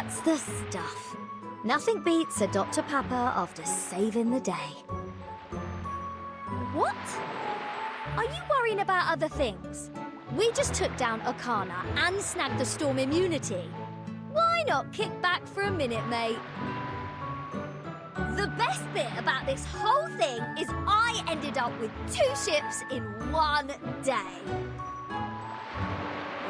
That's the stuff. Nothing beats a Dr. Pepper after saving the day. What? Are you worrying about other things? We just took down Arcana and snagged the Storm immunity. Why not kick back for a minute, mate? The best bit about this whole thing is I ended up with 2 ships in one day.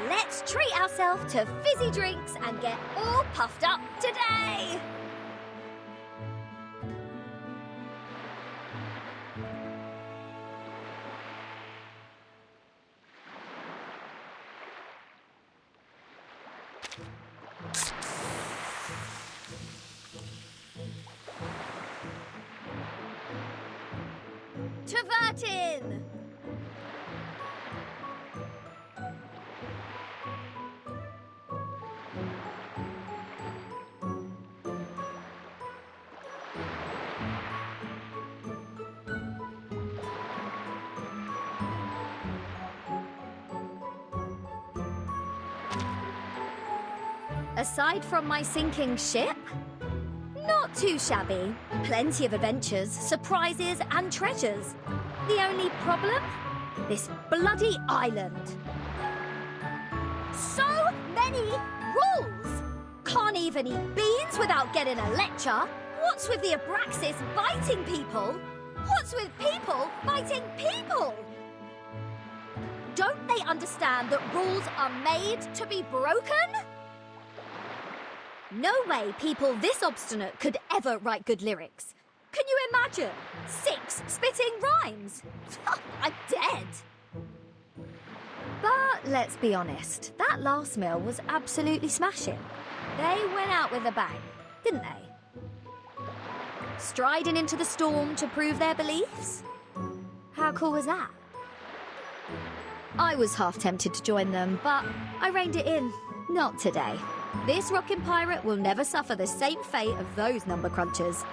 Let's treat ourselves to fizzy drinks and get all puffed up today. To Vertin! Aside from my sinking ship, not too shabby. Plenty of adventures, surprises, and treasures. The only problem? This bloody island. So many rules! Can't even eat beans without getting a lecture. What's with the Abraxas biting people? What's with people biting people? Don't they understand that rules are made to be broken? No way people this obstinate could ever write good lyrics. Can you imagine? 6 spitting rhymes. I'm dead. But let's be honest, that last meal was absolutely smashing. They went out with a bang, didn't they? Striding into the storm to prove their beliefs? How cool was that? I was half tempted to join them, but I reined it in. Not today. This rockin' pirate will never suffer the same fate of those number crunchers.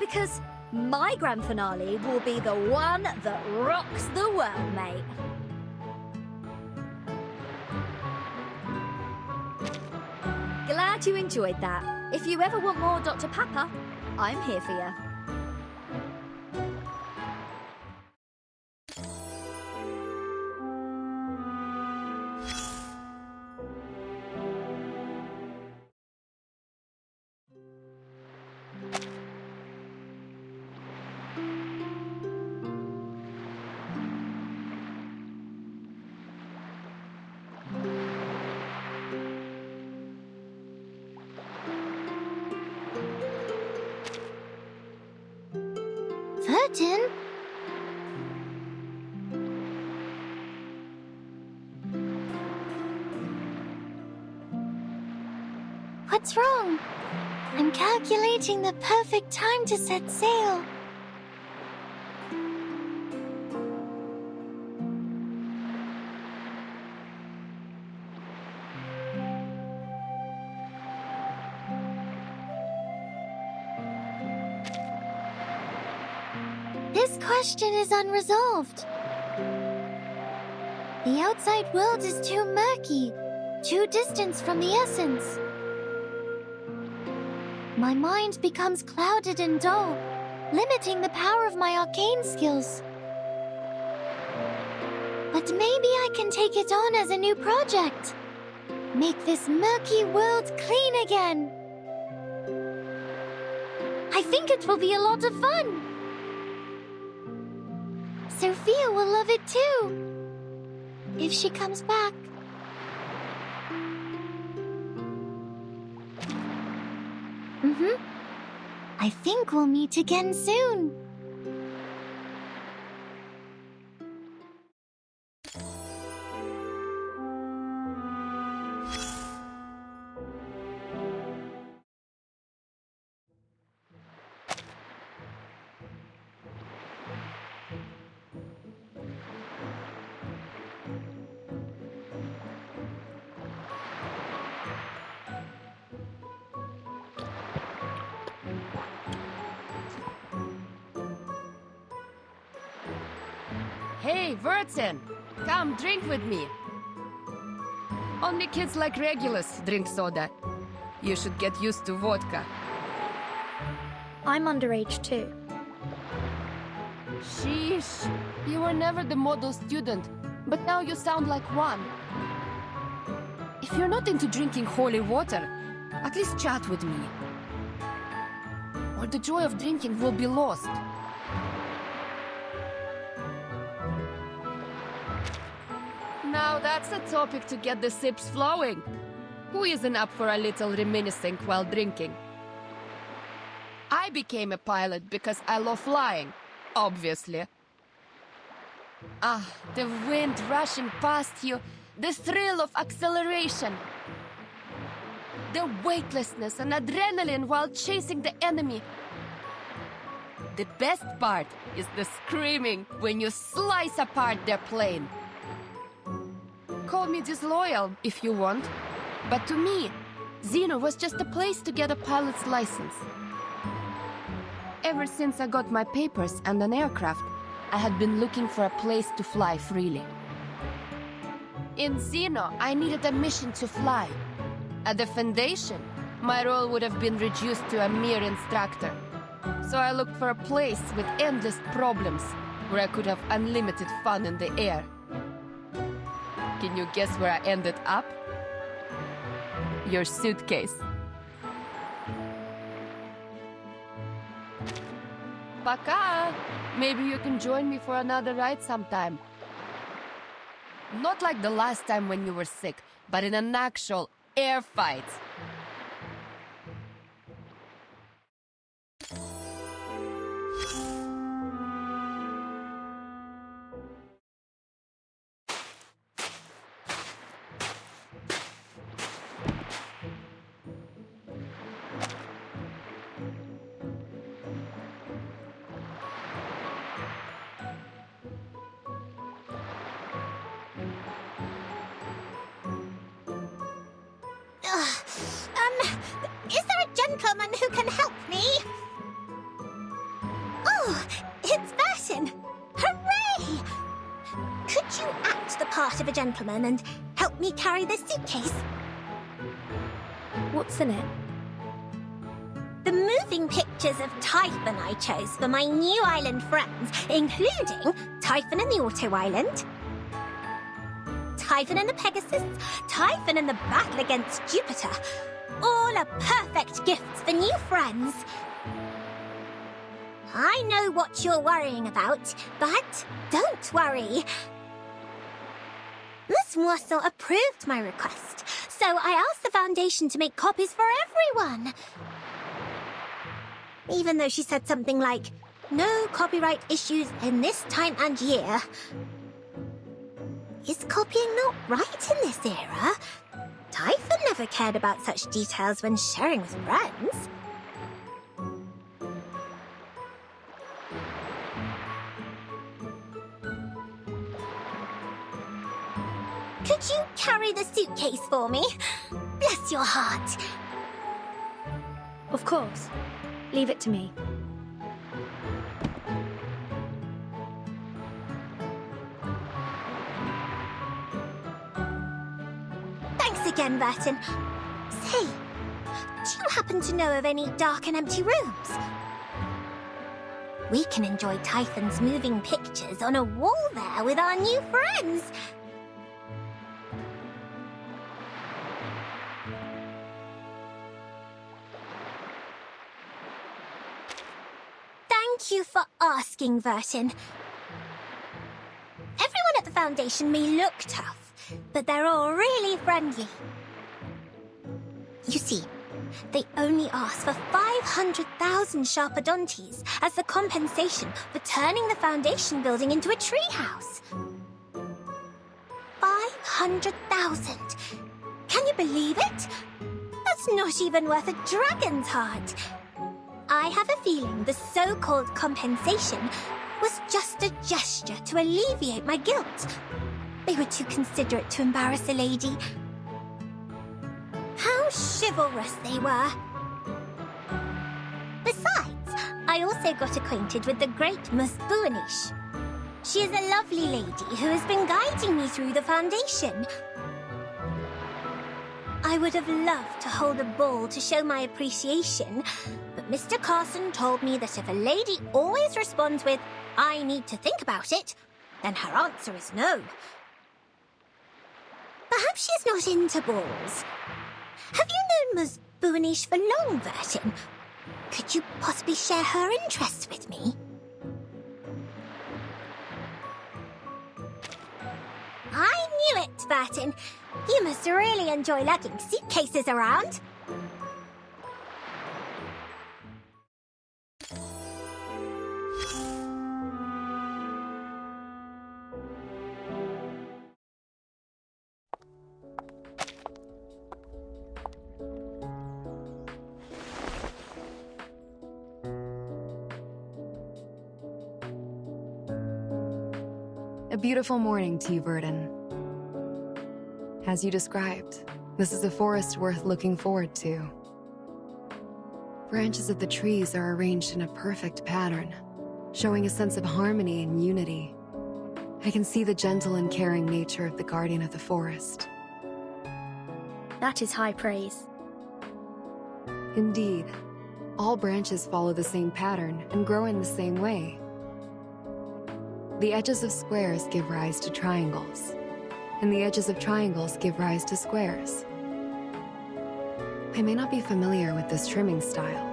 Because my grand finale will be the one that rocks the world, mate. Glad you enjoyed that. If you ever want more Dr. Pepper, I'm here for you. Vertin? What's wrong? I'm calculating the perfect time to set sail. This question is unresolved. The outside world is too murky, too distant from the essence. My mind becomes clouded and dull, limiting the power of my arcane skills. But maybe I can take it on as a new project. Make this murky world clean again. I think it will be a lot of fun. Sophia will love it too, if she comes back. I think we'll meet again soon. Hey, Vertin! Come drink with me. Only kids like Regulus drink soda. You should get used to vodka. I'm underage too. Sheesh. You were never the model student, but now you sound like one. If you're not into drinking holy water, at least chat with me. Or the joy of drinking will be lost. Now that's a topic to get the sips flowing. Who isn't up for a little reminiscing while drinking? I became a pilot because I love flying, obviously. Ah, the wind rushing past you, the thrill of acceleration. The weightlessness and adrenaline while chasing the enemy. The best part is the screaming when you slice apart their plane. Call me disloyal if you want, but to me, Xeno was just a place to get a pilot's license. Ever since I got my papers and an aircraft, I had been looking for a place to fly freely. In Xeno, I needed a mission to fly. At the Foundation, my role would have been reduced to a mere instructor. So I looked for a place with endless problems, where I could have unlimited fun in the air. Can you guess where I ended up? Your suitcase. Пока! Maybe you can join me for another ride sometime. Not like the last time when you were sick, but in an actual air fight. Is there a gentleman who can help me? Oh, it's Burton! Hooray! Could you act the part of a gentleman and help me carry this suitcase? What's in it? The moving pictures of Typhon I chose for my new island friends, including Typhon and the Auto Island, Typhon and the Pegasus, Typhon and the battle against Jupiter. All are perfect gifts for new friends. I know what you're worrying about, but don't worry. Miss Moisson approved my request, so I asked the Foundation to make copies for everyone. Even though she said something like, no copyright issues in this time and year. Is copying not right in this era? Typhon never cared about such details when sharing with friends. Could you carry the suitcase for me? Bless your heart. Of course. Leave it to me. Thanks again, Burton. Say, do you happen to know of any dark and empty rooms? We can enjoy Typhon's moving pictures on a wall there with our new friends. Thank you for asking, Burton. Everyone at the Foundation may look tough, but they're all really friendly. You see, they only ask for 500,000 Sharpodontes as the compensation for turning the Foundation building into a treehouse. 500,000! Can you believe it? That's not even worth a dragon's heart. I have a feeling the so-called compensation was just a gesture to alleviate my guilt. They were too considerate to embarrass a lady. How chivalrous they were. Besides, I also got acquainted with the great Miss Buanish. She is a lovely lady who has been guiding me through the Foundation. I would have loved to hold a ball to show my appreciation, but Mr. Carson told me that if a lady always responds with, "I need to think about it," then her answer is no. Perhaps she's not into balls. Have you known Ms. Boonish for long, Vertin? Could you possibly share her interests with me? I knew it, Vertin. You must really enjoy lugging suitcases around. A beautiful morning to you, Verdin. As you described, this is a forest worth looking forward to. Branches of the trees are arranged in a perfect pattern, showing a sense of harmony and unity. I can see the gentle and caring nature of the guardian of the forest. That is high praise. Indeed, all branches follow the same pattern and grow in the same way. The edges of squares give rise to triangles, and the edges of triangles give rise to squares. I may not be familiar with this trimming style,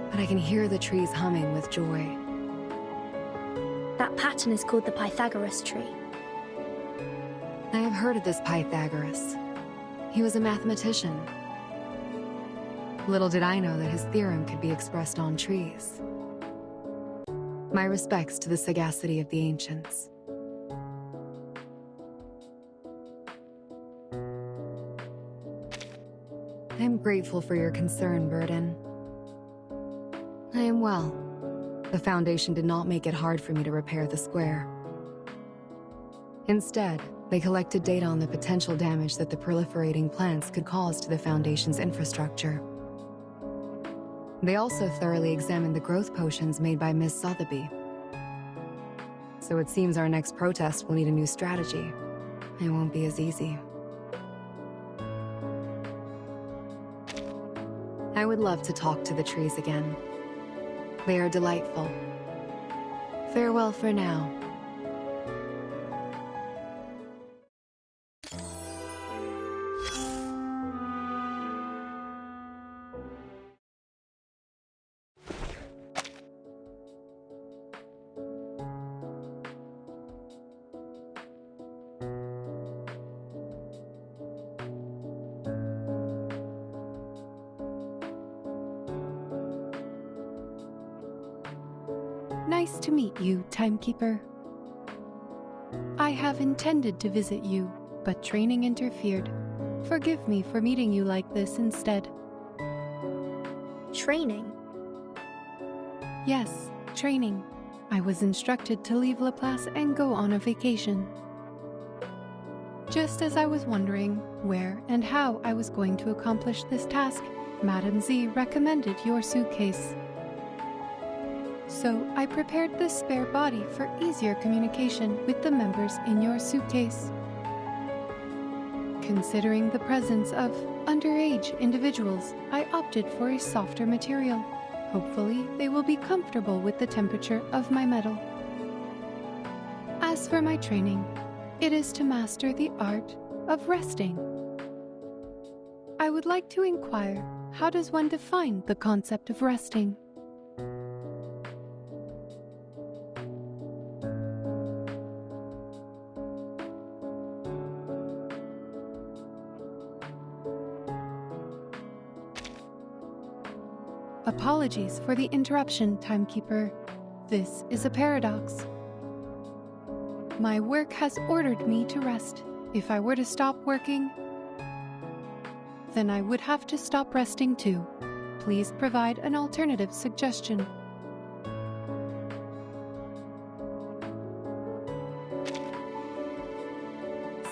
but I can hear the trees humming with joy. That pattern is called the Pythagoras tree. I have heard of this Pythagoras. He was a mathematician. Little did I know that his theorem could be expressed on trees. My respects to the sagacity of the ancients. I am grateful for your concern, Verdin. I am well. The Foundation did not make it hard for me to repair the square. Instead, they collected data on the potential damage that the proliferating plants could cause to the Foundation's infrastructure. They also thoroughly examined the growth potions made by Miss Sotheby. So it seems our next protest will need a new strategy. It won't be as easy. I would love to talk to the trees again. They are delightful. Farewell for now. Nice to meet you, Timekeeper. I have intended to visit you, but training interfered. Forgive me for meeting you like this instead. Training? Yes, training. I was instructed to leave Laplace and go on a vacation. Just as I was wondering where and how I was going to accomplish this task, Madame Z recommended your suitcase. So I prepared this spare body for easier communication with the members in your suitcase. Considering the presence of underage individuals, I opted for a softer material. Hopefully, they will be comfortable with the temperature of my metal. As for my training, it is to master the art of resting. I would like to inquire, how does one define the concept of resting? Apologies for the interruption, Timekeeper. This is a paradox. My work has ordered me to rest. If I were to stop working, then I would have to stop resting too. Please provide an alternative suggestion.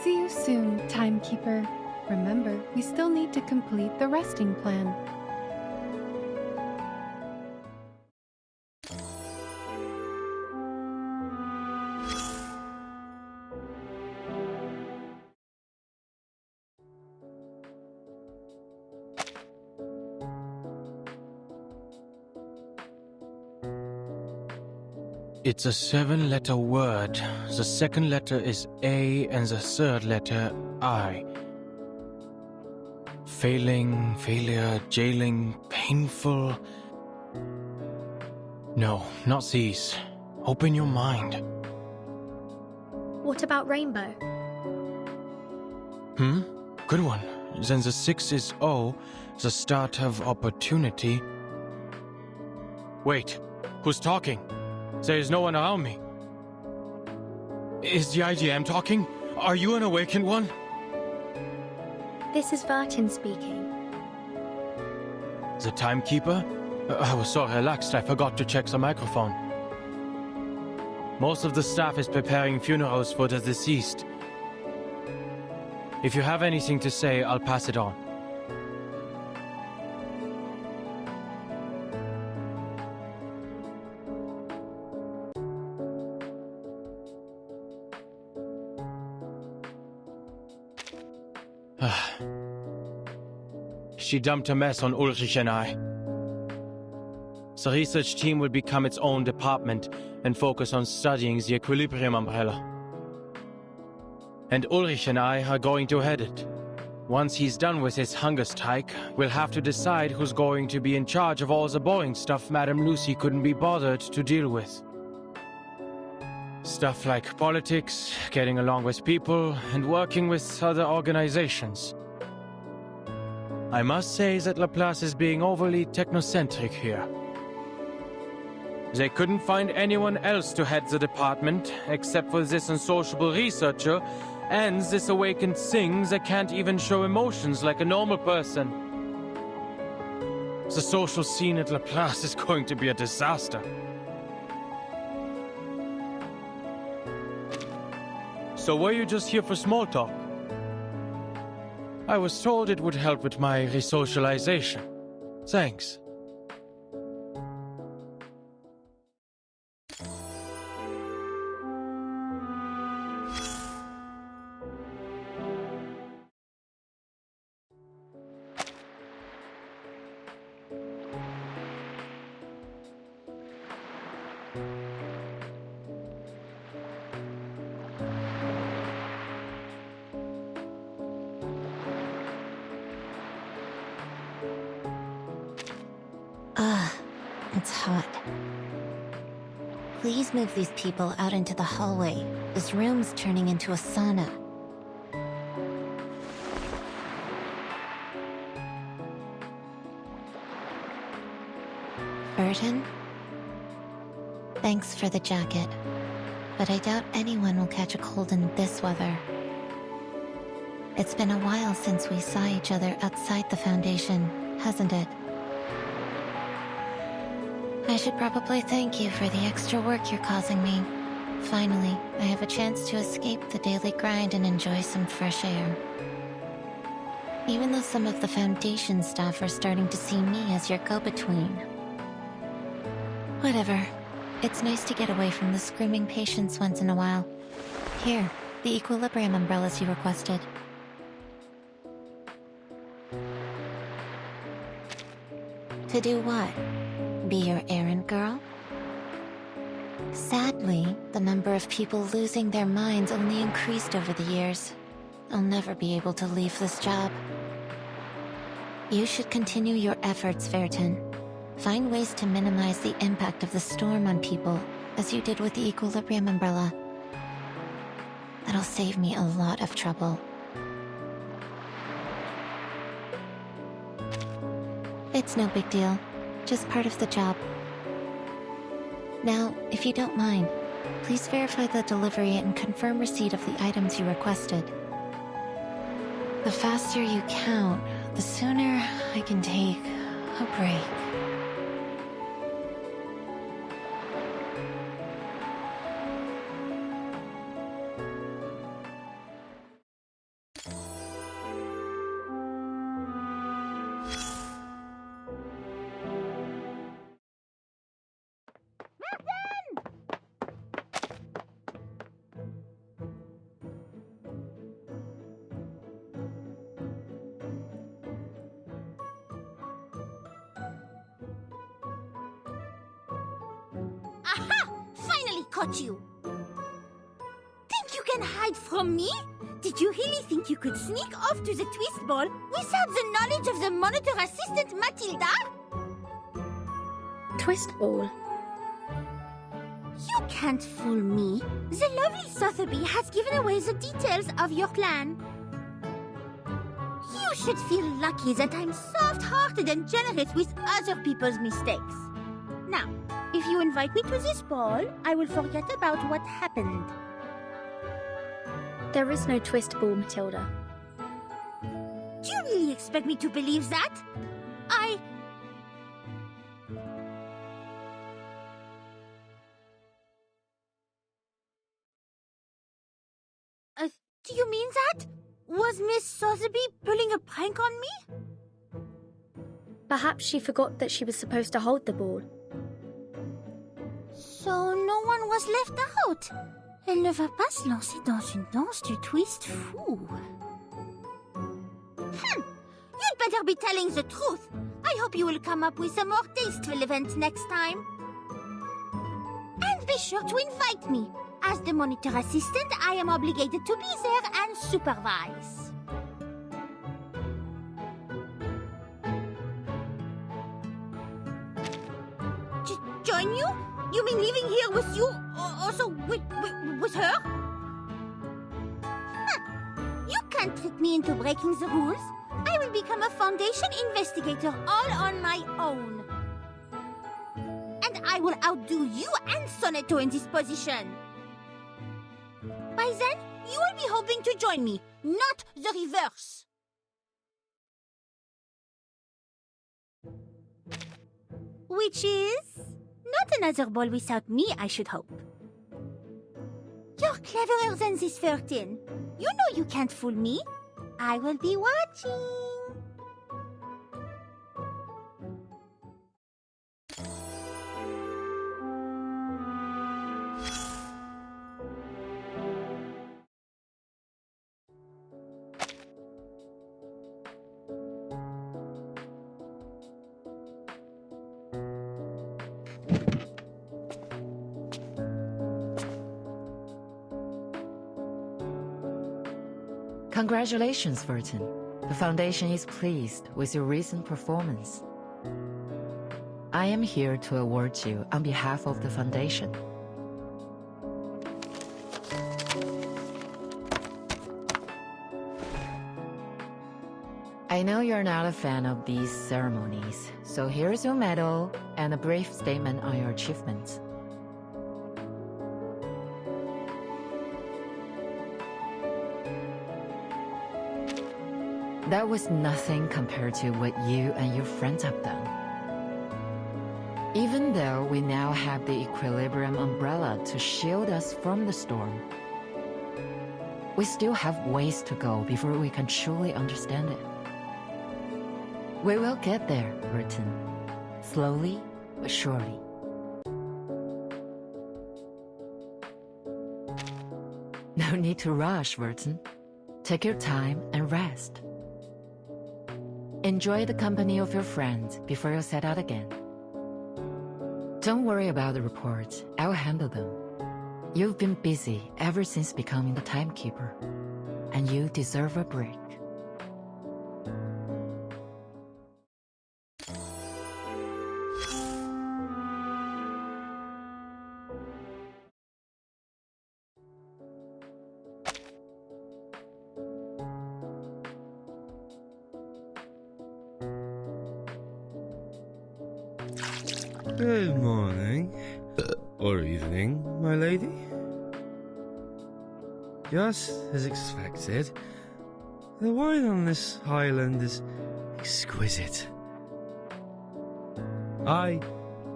See you soon, Timekeeper. Remember, we still need to complete the resting plan. It's a 7-letter word. The second letter is A and the third letter I. Failing, failure, jailing, painful. No, not these. Open your mind. What about Rainbow? Good one. Then the 6 is O, the start of opportunity. Wait, who's talking? There is no one around me. Is the IGM talking? Are you an awakened one? This is Vertin speaking. The timekeeper? I was so relaxed I forgot to check the microphone. Most of the staff is preparing funerals for the deceased. If you have anything to say, I'll pass it on. She dumped a mess on Ulrich and I. The research team will become its own department and focus on studying the Equilibrium Umbrella. And Ulrich and I are going to head it. Once he's done with his hunger strike, we'll have to decide who's going to be in charge of all the boring stuff Madame Lucy couldn't be bothered to deal with. Stuff like politics, getting along with people, and working with other organizations. I must say that Laplace is being overly technocentric here. They couldn't find anyone else to head the department, except for this unsociable researcher, and this awakened thing that can't even show emotions like a normal person. The social scene at Laplace is going to be a disaster. So were you just here for small talk? I was told it would help with my resocialization. Thanks. It's hot. Please move these people out into the hallway. This room's turning into a sauna. Burton? Thanks for the jacket, but I doubt anyone will catch a cold in this weather. It's been a while since we saw each other outside the Foundation, hasn't it? I should probably thank you for the extra work you're causing me. Finally, I have a chance to escape the daily grind and enjoy some fresh air. Even though some of the Foundation staff are starting to see me as your go-between. Whatever. It's nice to get away from the screaming patients once in a while. Here, the Equilibrium umbrellas you requested. To do what? Be your errand girl? Sadly, the number of people losing their minds only increased over the years. I'll never be able to leave this job. You should continue your efforts, Vertin. Find ways to minimize the impact of the storm on people, as you did with the Equilibrium umbrella. That'll save me a lot of trouble. It's no big deal. Just part of the job. Now, if you don't mind, please verify the delivery and confirm receipt of the items you requested. The faster you count, the sooner I can take a break. caught you. Think you can hide from me? Did you really think you could sneak off to the twist ball without the knowledge of the monitor assistant Matilda? Twist ball. You can't fool me. The lovely Sotheby has given away the details of your plan. You should feel lucky that I'm soft-hearted and generous with other people's mistakes. Now, if you invite me to this ball, I will forget about what happened. There is no twist ball, Matilda. Do you really expect me to believe that? Do you mean that? Was Miss Sotheby pulling a prank on me? Perhaps she forgot that she was supposed to hold the ball. So no one was left out. Elle ne va pas se lancer dans une danse du twist fou. You'd better be telling the truth. I hope you will come up with a more tasteful event next time. And be sure to invite me. As the monitor assistant, I am obligated to be there and supervise. Join you? You mean living here with you? Also with her? You can't trick me into breaking the rules. I will become a Foundation investigator all on my own. And I will outdo you and Sonetto in this position. By then, you will be hoping to join me, not the reverse. Which is not another ball without me, I should hope. You're cleverer than this 13. You know you can't fool me. I will be watching. Congratulations, Burton. The Foundation is pleased with your recent performance. I am here to award you on behalf of the Foundation. I know you're not a fan of these ceremonies, so here's your medal and a brief statement on your achievements. That was nothing compared to what you and your friends have done. Even though we now have the Equilibrium umbrella to shield us from the storm, we still have ways to go before we can truly understand it. We will get there, Burton. Slowly but surely. No need to rush, Burton. Take your time and rest. Enjoy the company of your friends before you set out again. Don't worry about the reports. I'll handle them. You've been busy ever since becoming the timekeeper, and you deserve a break. Good morning. Or evening, my lady. Just as expected, the wine on this island is exquisite.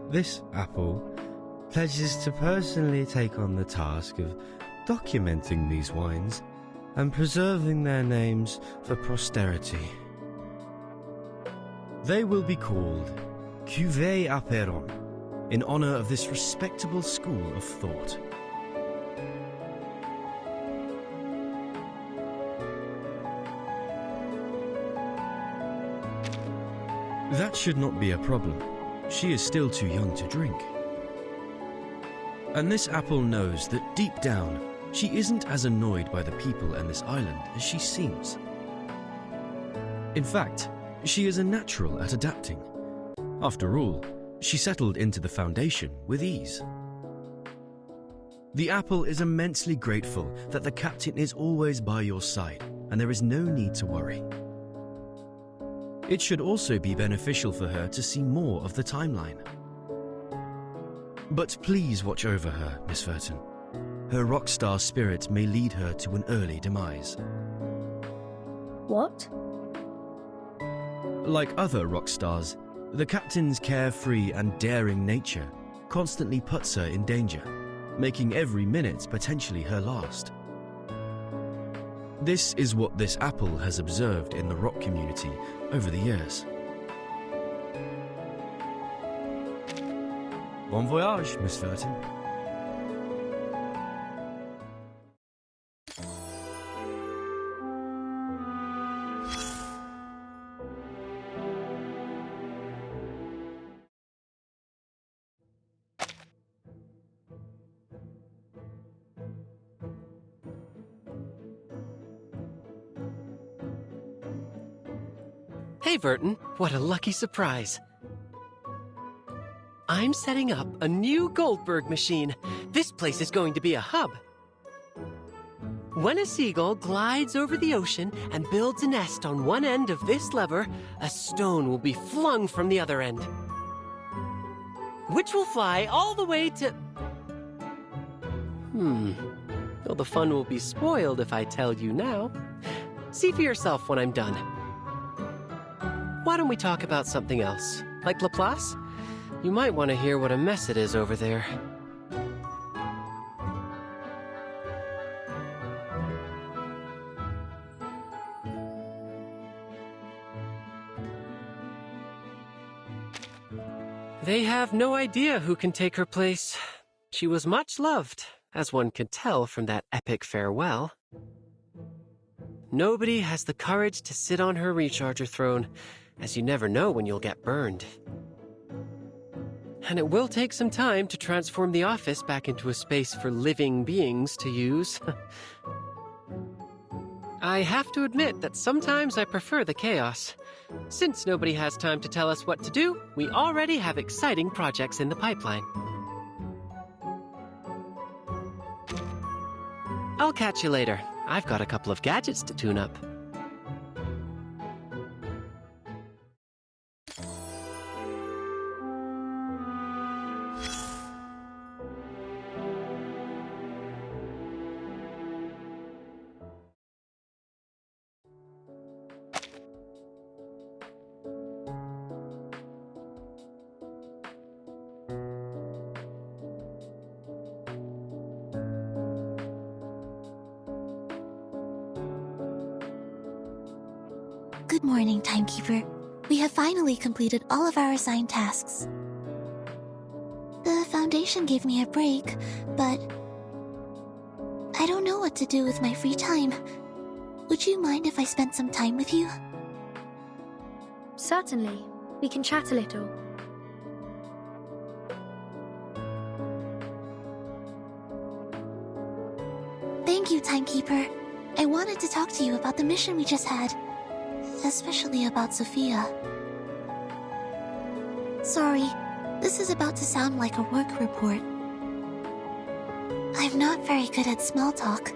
This apple, pledges to personally take on the task of documenting these wines and preserving their names for posterity. They will be called Cuvée Aperon, in honor of this respectable school of thought. That should not be a problem. She is still too young to drink. And this apple knows that deep down, she isn't as annoyed by the people and this island as she seems. In fact, she is a natural at adapting. After all, she settled into the Foundation with ease. The apple is immensely grateful that the captain is always by your side, and there is no need to worry. It should also be beneficial for her to see more of the timeline. But please watch over her, Miss Verton. Her rock star spirit may lead her to an early demise. What? Like other rock stars, the captain's carefree and daring nature constantly puts her in danger, making every minute potentially her last. This is what this apple has observed in the rock community over the years. Bon voyage, Miss Verton. Hey, Verton, what a lucky surprise. I'm setting up a new Goldberg machine. This place is going to be a hub. When a seagull glides over the ocean and builds a nest on one end of this lever, a stone will be flung from the other end, which will fly all the way to... Well, the fun will be spoiled if I tell you now. See for yourself when I'm done. Why don't we talk about something else? Like Laplace? You might want to hear what a mess it is over there. They have no idea who can take her place. She was much loved, as one could tell from that epic farewell. Nobody has the courage to sit on her recharger throne, as you never know when you'll get burned. And it will take some time to transform the office back into a space for living beings to use. I have to admit that sometimes I prefer the chaos. Since nobody has time to tell us what to do, we already have exciting projects in the pipeline. I'll catch you later. I've got a couple of gadgets to tune up. Good morning, Timekeeper. We have finally completed all of our assigned tasks. The Foundation gave me a break, but I don't know what to do with my free time. Would you mind if I spent some time with you? Certainly. We can chat a little. Thank you, Timekeeper. I wanted to talk to you about the mission we just had. Especially about Sophia. Sorry, this is about to sound like a work report. I'm not very good at small talk.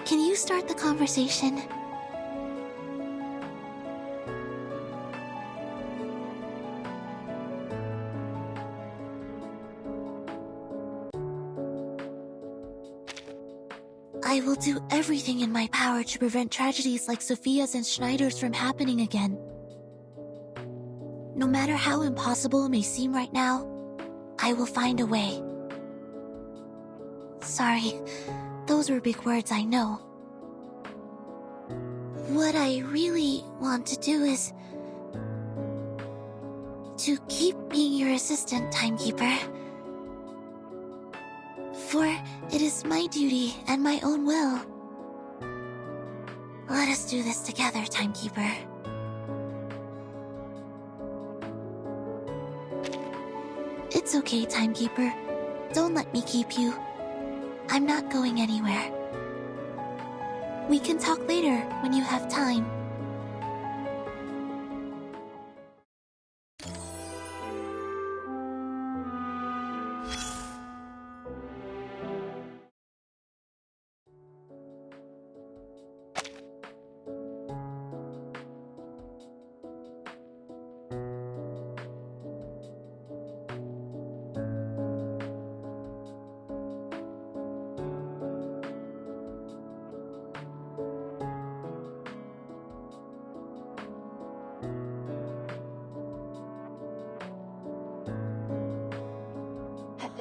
Can you start the conversation? I will do everything in my power to prevent tragedies like Sophia's and Schneider's from happening again. No matter how impossible it may seem right now, I will find a way. Sorry, those were big words, I know. What I really want to do is to keep being your assistant, Timekeeper. For it is my duty and my own will. Let us do this together, Timekeeper. It's okay, Timekeeper. Don't let me keep you. I'm not going anywhere. We can talk later when you have time.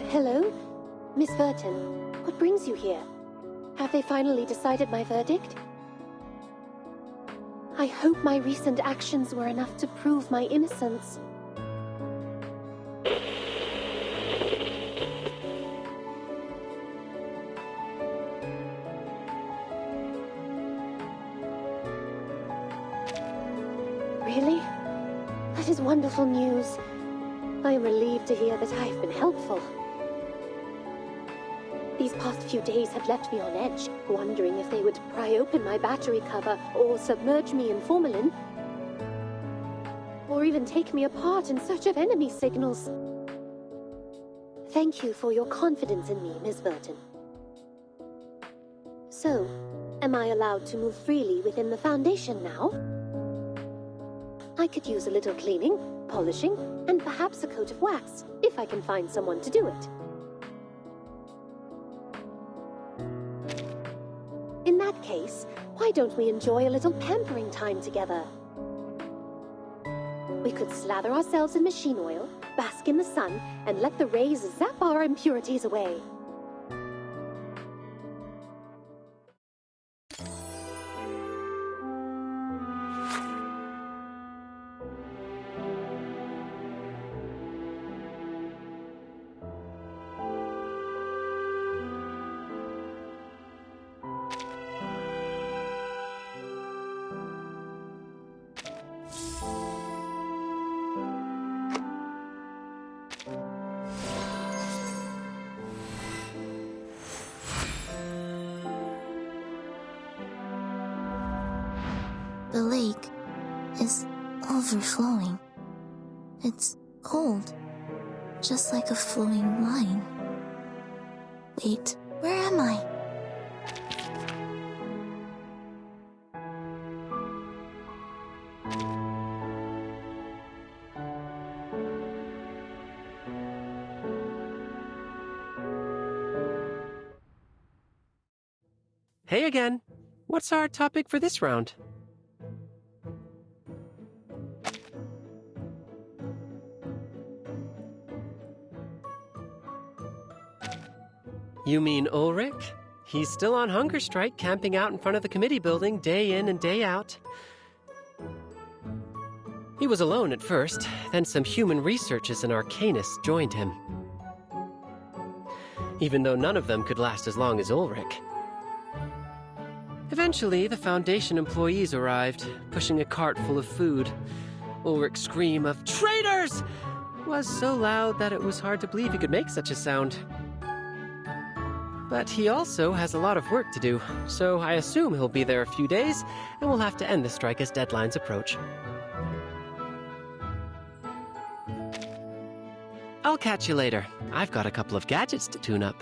Hello? Miss Verton, what brings you here? Have they finally decided my verdict? I hope my recent actions were enough to prove my innocence. Really? That is wonderful news. I am relieved to hear that I have been helpful. These past few days had left me on edge, wondering if they would pry open my battery cover or submerge me in formalin, or even take me apart in search of enemy signals. Thank you for your confidence in me, Miss Verton. So, am I allowed to move freely within the Foundation now? I could use a little cleaning, polishing, and perhaps a coat of wax, if I can find someone to do it. In that case, why don't we enjoy a little pampering time together? We could slather ourselves in machine oil, bask in the sun, and let the rays zap our impurities away. The lake is overflowing. It's cold, just like a flowing wine. Wait, where am I? Hey again. What's our topic for this round? You mean Ulrich? He's still on hunger strike, camping out in front of the committee building day in and day out. He was alone at first, then some human researchers and arcanists joined him. Even though none of them could last as long as Ulrich. Eventually, the Foundation employees arrived, pushing a cart full of food. Ulrich's scream of "Traitors!" was so loud that it was hard to believe he could make such a sound. But he also has a lot of work to do, so I assume he'll be there a few days, and we'll have to end the strike as deadlines approach. I'll catch you later. I've got a couple of gadgets to tune up.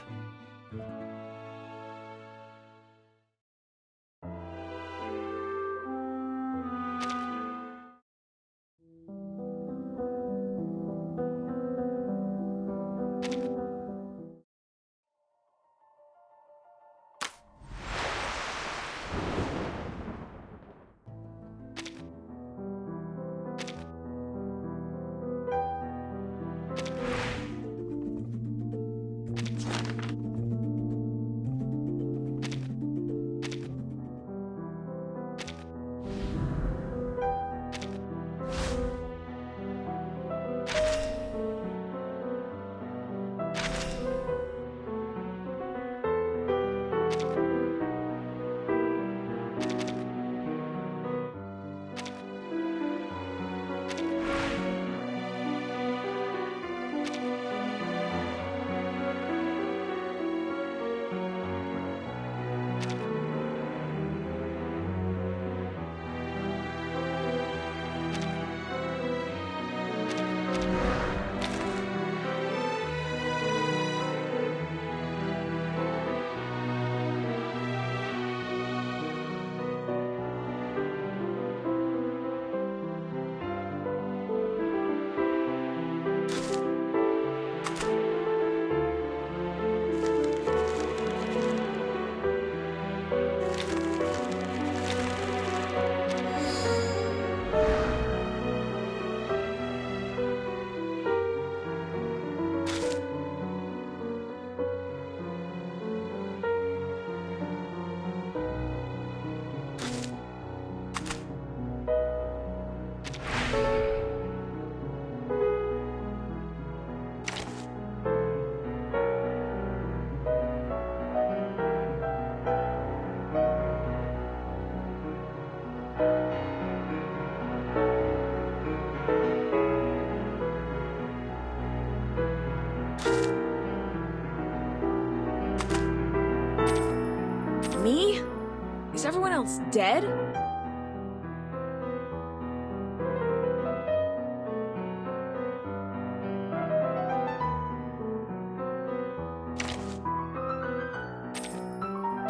else dead?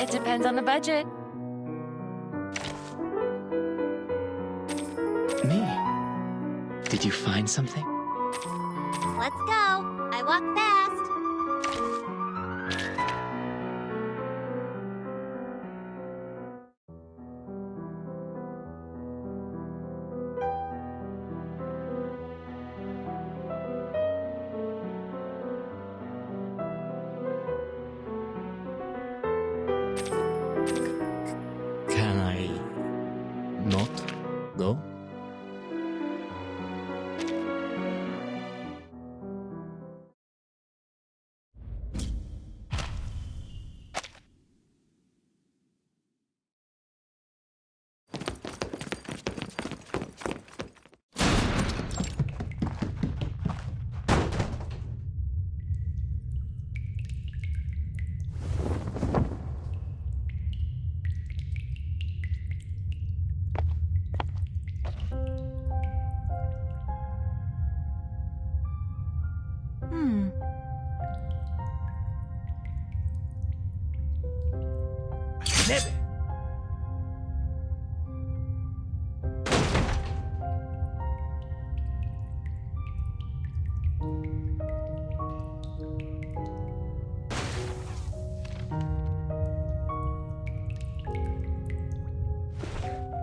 It depends on the budget. Me? Did you find something? Let's go. I walk fast. Can I not go?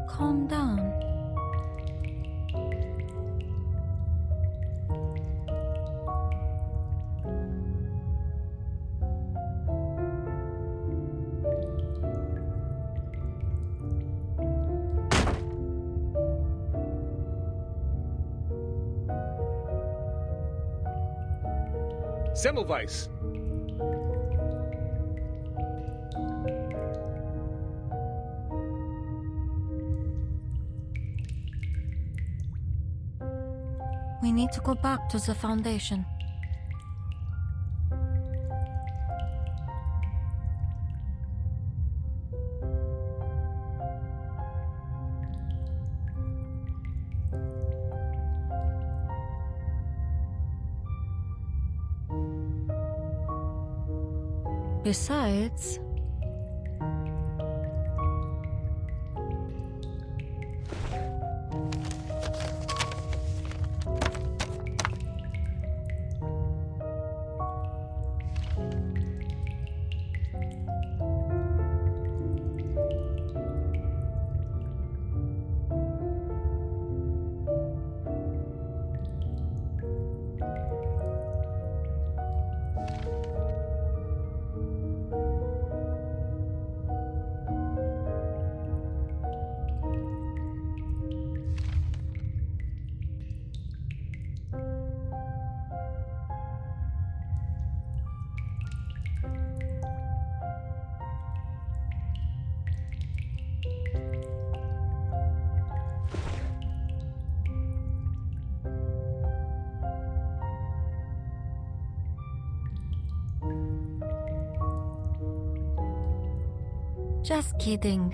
Calm down. Semmelweis. We need to go back to the Foundation. Besides, just kidding.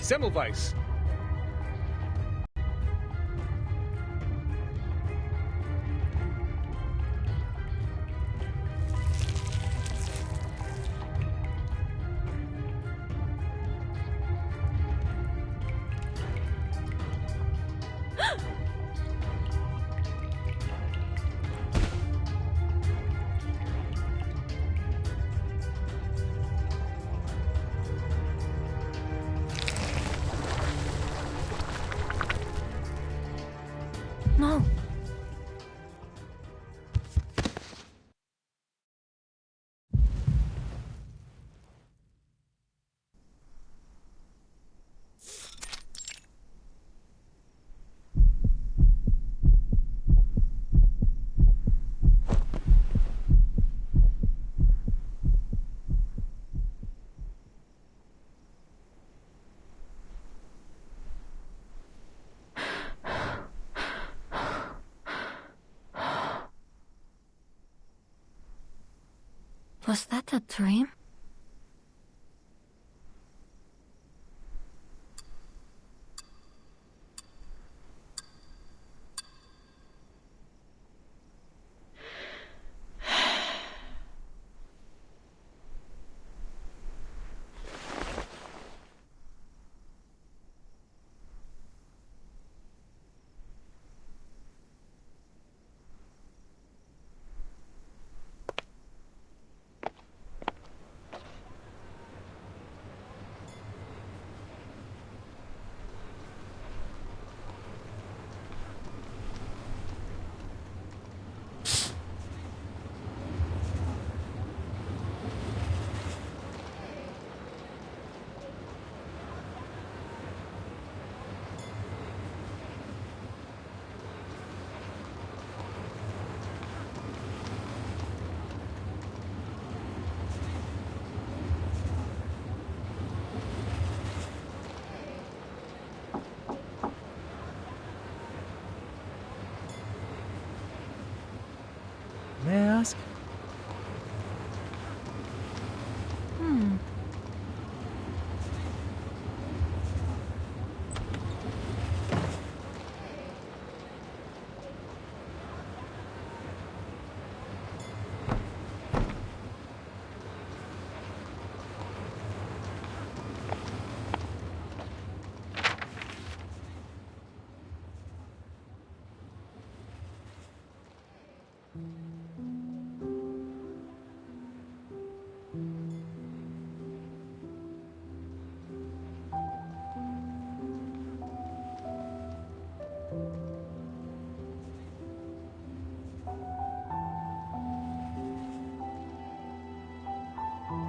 Semmelweis. Was that a dream? May I ask?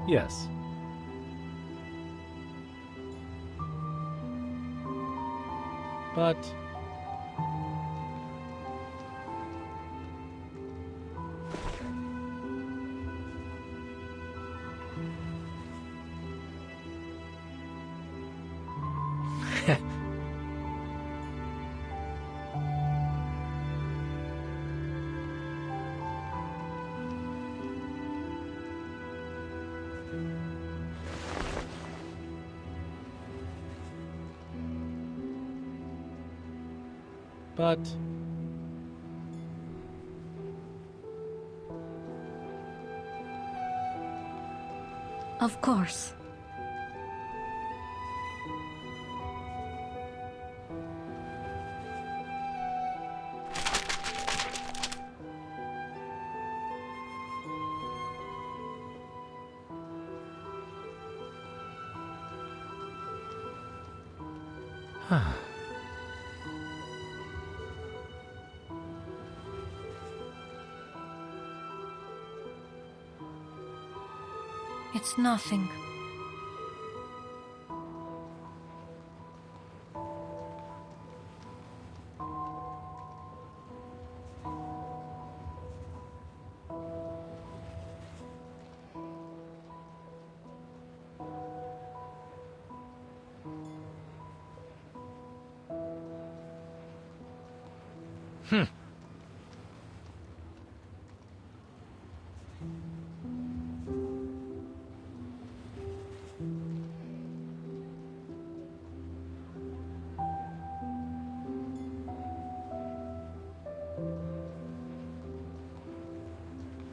Yes. But but Of course. It's nothing.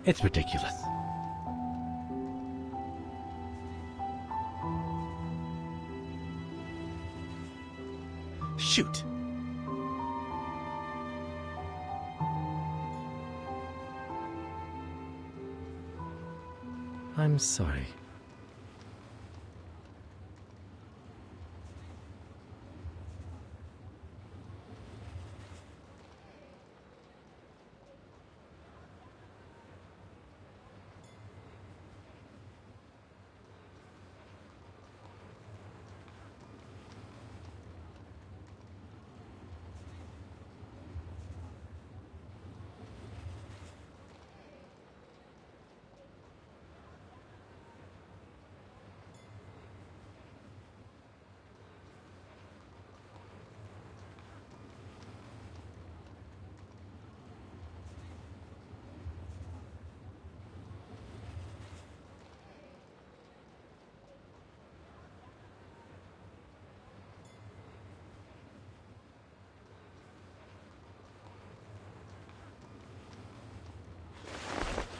it's ridiculous. Shoot. I'm sorry.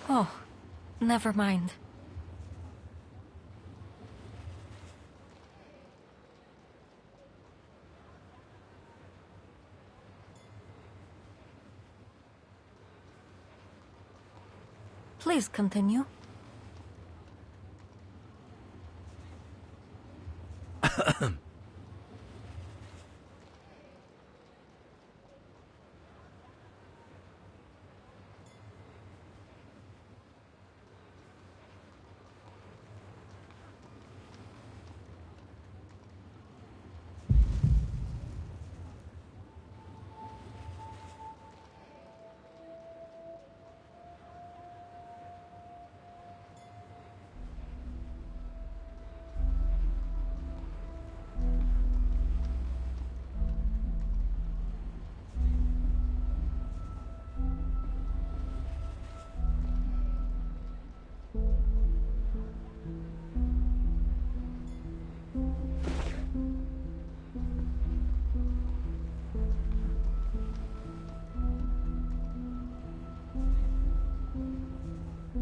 Oh, never mind. Please continue.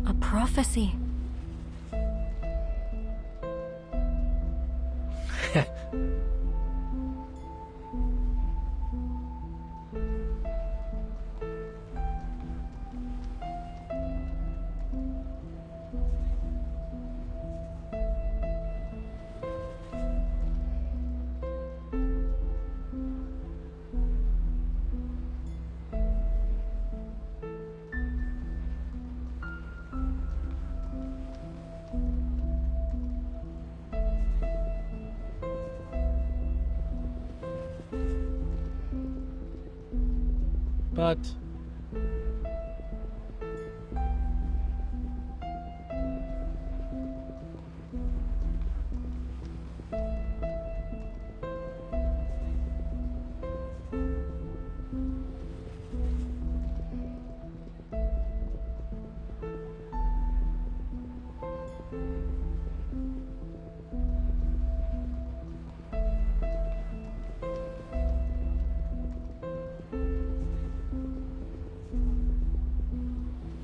A prophecy. But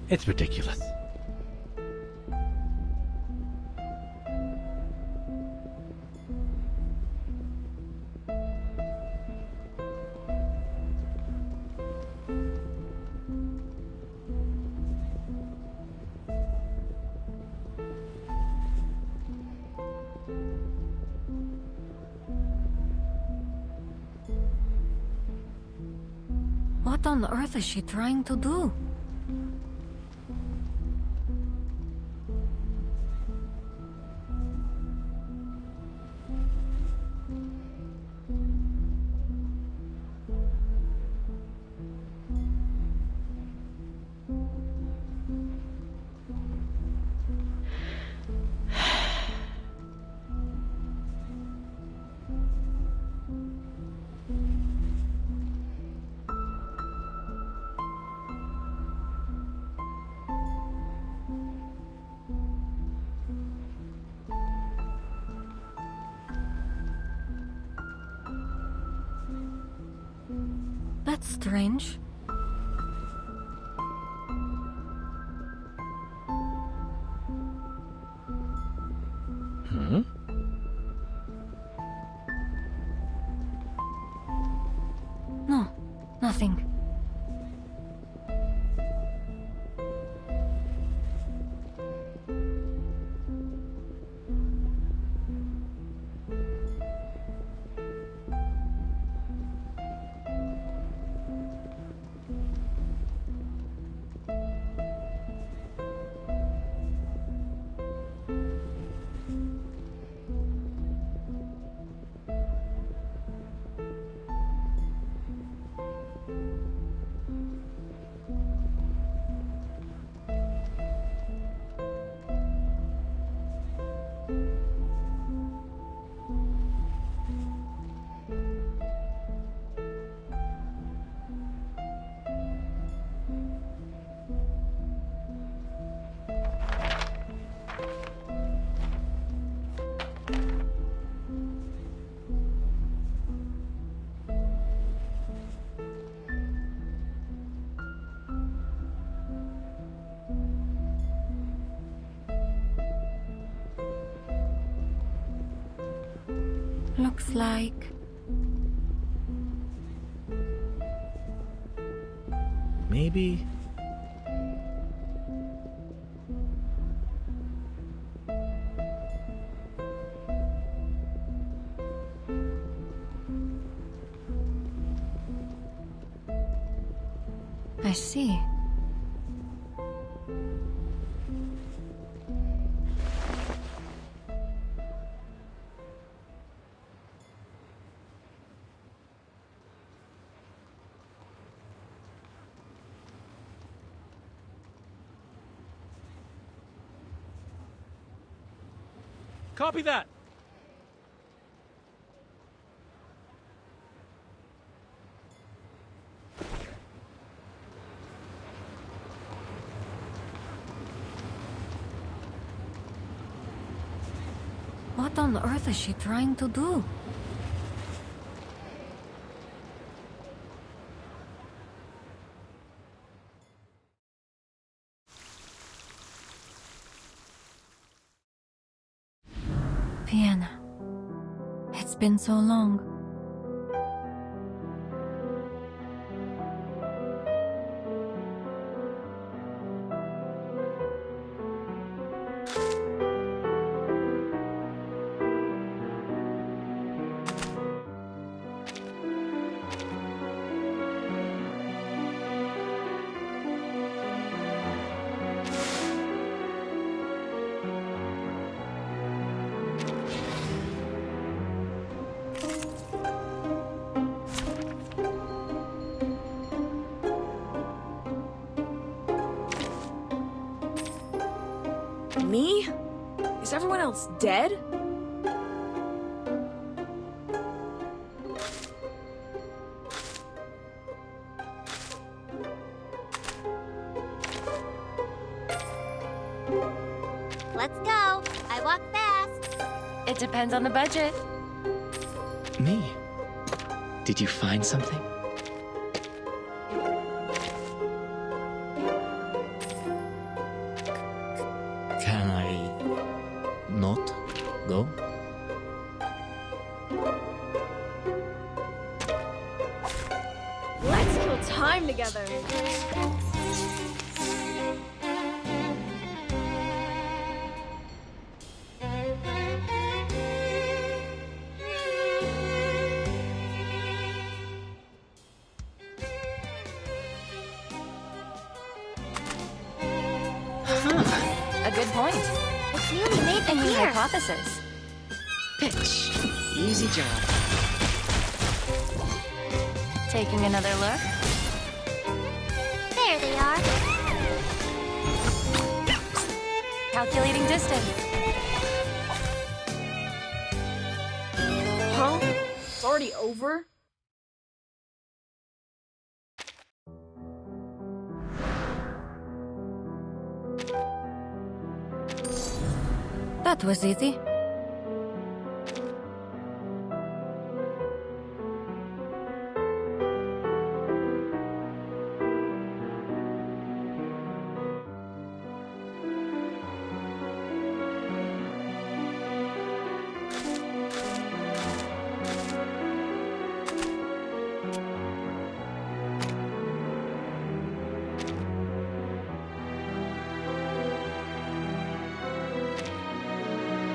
it's ridiculous. What on earth is she trying to do? That's strange. Hmm? No, nothing. Looks like... Maybe... I see. Copy that! What on earth is she trying to do? Vienna. It's been so long. Me? Is everyone else dead? Let's go. I walk fast. It depends on the budget. Me? Did you find something? Can I not go? Let's kill time together. A good point. It's nearly made A the new pier. hypothesis. Pitch. Easy job. Taking another look? There they are. Calculating distance. Huh? It's already over? That was easy.